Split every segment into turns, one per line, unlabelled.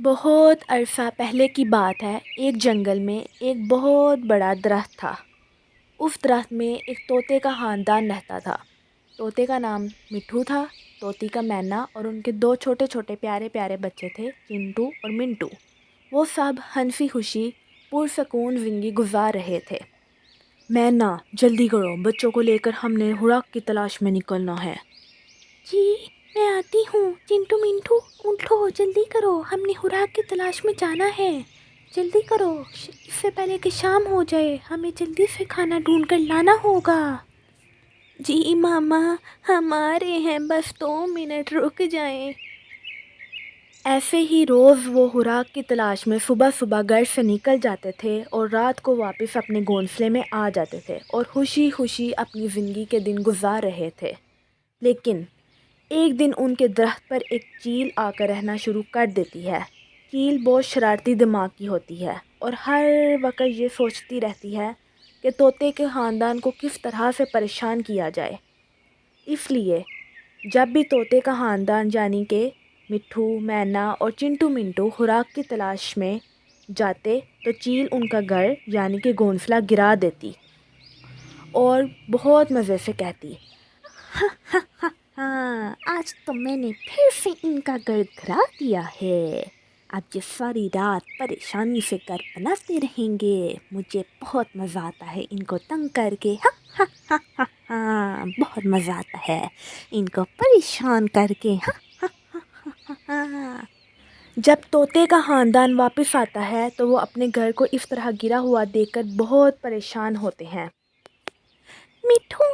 بہت عرصہ پہلے کی بات ہے، ایک جنگل میں ایک بہت بڑا درخت تھا۔ اس درخت میں ایک طوطے کا خاندان رہتا تھا۔ طوطے کا نام مٹھو تھا، طوطی کا مینا، اور ان کے دو چھوٹے چھوٹے پیارے پیارے بچے تھے، چنٹو اور منٹو۔ وہ سب ہنسی خوشی پرسکون زندگی گزار رہے تھے۔ مینا، جلدی کرو، بچوں کو لے کر ہم نے خوراک کی تلاش میں نکلنا ہے۔ جی میں آتی ہوں، چنٹو منٹو اٹھو، جلدی کرو، ہم نے خوراک کی تلاش میں جانا ہے، جلدی کرو، اس سے پہلے کہ شام ہو جائے، ہمیں جلدی سے کھانا ڈھونڈ کر لانا ہوگا۔ جی ماما، ہم آ رہے ہیں، بس 2 منٹ رک جائیں۔ ایسے ہی روز وہ خوراک کی تلاش میں صبح صبح گھر سے نکل جاتے تھے اور رات کو واپس اپنے گھونسلے میں آ جاتے تھے اور خوشی خوشی اپنی زندگی کے دن گزار رہے تھے۔ لیکن ایک دن ان کے درخت پر ایک چیل آ کر رہنا شروع کر دیتی ہے۔ چیل بہت شرارتی دماغ کی ہوتی ہے اور ہر وقت یہ سوچتی رہتی ہے کہ طوطے کے خاندان کو کس طرح سے پریشان کیا جائے۔ اس لیے جب بھی طوطے کا خاندان یعنی کہ مٹھو، مینا اور چنٹو منٹو خوراک کی تلاش میں جاتے تو چیل ان کا گھر یعنی کہ گھونسلہ گرا دیتی اور بہت مزے سے کہتی، ہاں آج تو میں نے پھر سے ان کا گھر گرا دیا ہے۔ اب یہ ساری رات پریشانی سے گھر بناتے رہیں گے، مجھے بہت مزہ آتا ہے ان کو تنگ کر کے، بہت مزہ آتا ہے ان کو پریشان کر کے۔ جب طوطے کا خاندان واپس آتا ہے تو وہ اپنے گھر کو اس طرح گرا ہوا دیکھ کر بہت پریشان ہوتے ہیں۔ مٹھو،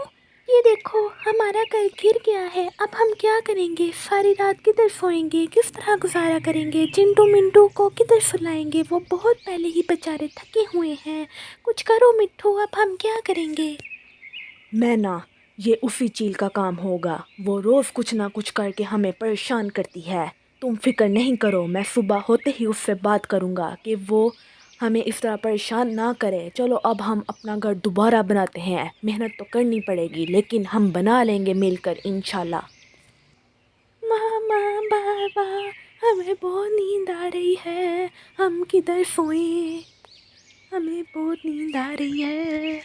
یہ دیکھو ہمارا گھر گر گیا ہے، اب ہم کیا کریں گے؟ ساری رات کدھر سوئیں گے؟ کس طرح گزارا کریں گے؟ چنٹو منٹو کو کدھر سلائیں گے؟ وہ بہت پہلے ہی بیچارے تھکے ہوئے ہیں، کچھ کرو مٹھو، اب ہم کیا کریں گے؟ مینا، یہ اسی چیل کا کام ہوگا، وہ روز کچھ نہ کچھ کر کے ہمیں پریشان کرتی ہے۔ تم فکر نہیں کرو، میں صبح ہوتے ہی اس سے بات کروں گا کہ وہ ہمیں اس طرح پریشان نہ کرے۔ چلو اب ہم اپنا گھر دوبارہ بناتے ہیں، محنت تو کرنی پڑے گی لیکن ہم بنا لیں گے مل کر انشاءاللہ۔ ماما بابا، ہمیں بہت نیند آ رہی ہے، ہم کدھر سوئیں؟ ہمیں بہت نیند آ رہی ہے۔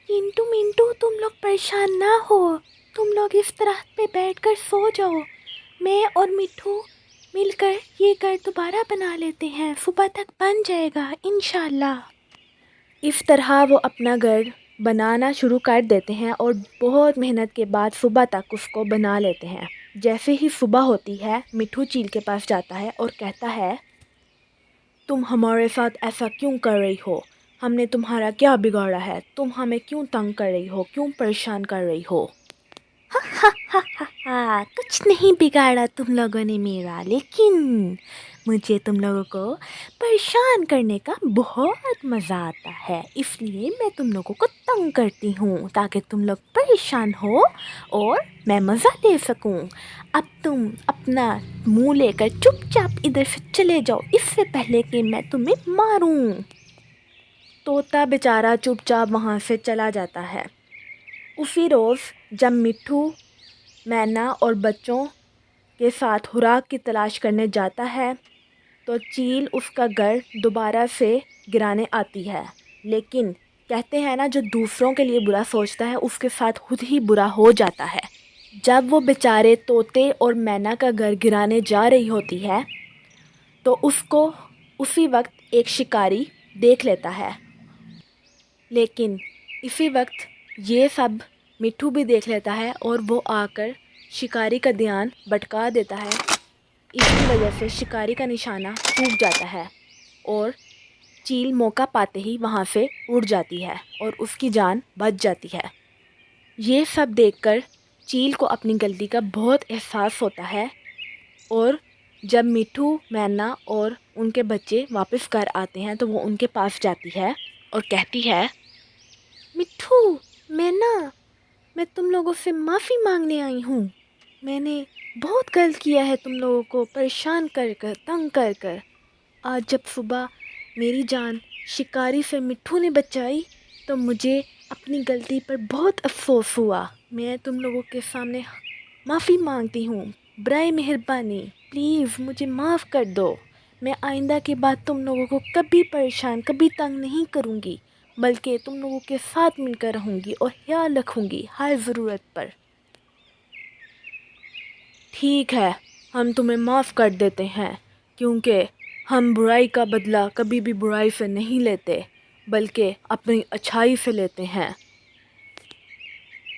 چنٹو منٹو، تم لوگ پریشان نہ ہو، تم لوگ اس درخت پہ بیٹھ کر سو جاؤ، میں اور مٹھو مل کر یہ گھر دوبارہ بنا لیتے ہیں، صبح تک بن جائے گا انشاءاللہ۔ اس طرح وہ اپنا گھر بنانا شروع کر دیتے ہیں اور بہت محنت کے بعد صبح تک اس کو بنا لیتے ہیں۔ جیسے ہی صبح ہوتی ہے، مٹھو چیل کے پاس جاتا ہے اور کہتا ہے، تم ہمارے ساتھ ایسا کیوں کر رہی ہو؟ ہم نے تمہارا کیا بگاڑا ہے؟ تم ہمیں کیوں تنگ کر رہی ہو؟ کیوں پریشان کر رہی ہو؟ کچھ نہیں بگاڑا تم لوگوں نے میرا، لیکن مجھے تم لوگوں کو پریشان کرنے کا بہت مزہ آتا ہے، اس لیے میں تم لوگوں کو تنگ کرتی ہوں تاکہ تم لوگ پریشان ہو اور میں مزہ لے سکوں۔ اب تم اپنا منہ لے کر چپ چاپ ادھر سے چلے جاؤ، اس سے پہلے کہ میں تمہیں ماروں۔ طوطا بیچارہ چپ چاپ وہاں سے چلا جاتا ہے۔ اسی روز جب مٹھو، مینا اور بچوں کے ساتھ خوراک کی تلاش کرنے جاتا ہے تو چیل اس کا گھر دوبارہ سے گرانے آتی ہے، لیکن کہتے ہیں نا، جو دوسروں کے لیے برا سوچتا ہے اس کے ساتھ خود ہی برا ہو جاتا ہے۔ جب وہ بیچارے طوطے اور مینا کا گھر گرانے جا رہی ہوتی ہے تو اس کو اسی وقت ایک شکاری دیکھ لیتا ہے، لیکن اسی وقت یہ سب مٹھو بھی دیکھ لیتا ہے اور وہ آ کر شکاری کا دھیان بھٹکا دیتا ہے۔ اس کی وجہ سے شکاری کا نشانہ چوک جاتا ہے اور چیل موقع پاتے ہی وہاں سے اڑ جاتی ہے اور اس کی جان بچ جاتی ہے۔ یہ سب دیکھ کر چیل کو اپنی غلطی کا بہت احساس ہوتا ہے اور جب مٹھو، مینا اور ان کے بچے واپس گھر آتے ہیں تو وہ ان کے پاس جاتی ہے اور کہتی ہے، مٹھو، مینا، میں تم لوگوں سے معافی مانگنے آئی ہوں، میں نے بہت غلط کیا ہے تم لوگوں کو پریشان کر کر، تنگ کر کر۔ آج جب صبح میری جان شکاری سے مٹھو نے بچائی تو مجھے اپنی غلطی پر بہت افسوس ہوا، میں تم لوگوں کے سامنے معافی مانگتی ہوں، برائے مہربانی پلیز مجھے معاف کر دو، میں آئندہ کے بعد تم لوگوں کو کبھی پریشان، کبھی تنگ نہیں کروں گی، بلکہ تم لوگوں کے ساتھ مل کر رہوں گی اور خیال رکھوں گی ہر ضرورت پر۔ ٹھیک ہے، ہم تمہیں معاف کر دیتے ہیں، کیونکہ ہم برائی کا بدلہ کبھی بھی برائی سے نہیں لیتے، بلکہ اپنی اچھائی سے لیتے ہیں۔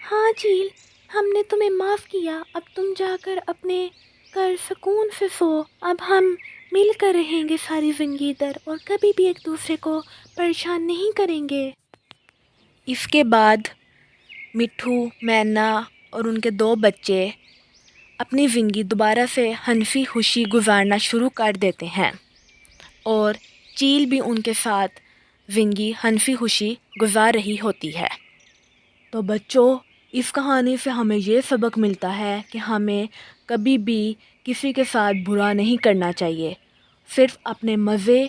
ہاں جیل، ہم نے تمہیں معاف کیا، اب تم جا کر اپنے گھر سکون سے سو۔ اب ہم مل کر رہیں گے ساری زندگی در اور کبھی بھی ایک دوسرے کو پریشان نہیں کریں گے۔ اس کے بعد مٹھو، مینا اور ان کے 2 بچے اپنی زندگی دوبارہ سے ہنسی خوشی گزارنا شروع کر دیتے ہیں، اور چیل بھی ان کے ساتھ زندگی ہنسی خوشی گزار رہی ہوتی ہے۔ تو بچوں، اس کہانی سے ہمیں یہ سبق ملتا ہے کہ ہمیں کبھی بھی کسی کے ساتھ برا نہیں کرنا چاہیے، صرف اپنے مزے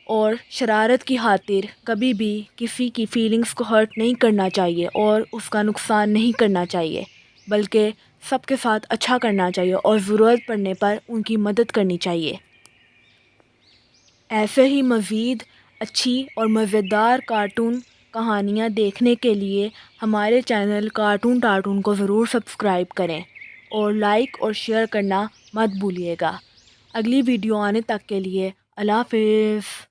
اور شرارت کی خاطر کبھی بھی کسی کی فیلنگز کو ہرٹ نہیں کرنا چاہیے اور اس کا نقصان نہیں کرنا چاہیے، بلکہ سب کے ساتھ اچھا کرنا چاہیے اور ضرورت پڑنے پر ان کی مدد کرنی چاہیے۔ ایسے ہی مزید اچھی اور مزیدار کارٹون کہانیاں دیکھنے کے لیے ہمارے چینل کارٹون ٹارٹون کو ضرور سبسکرائب کریں اور لائک اور شیئر کرنا مت بھولیے گا۔ اگلی ویڈیو آنے تک کے لیے اللہ حافظ۔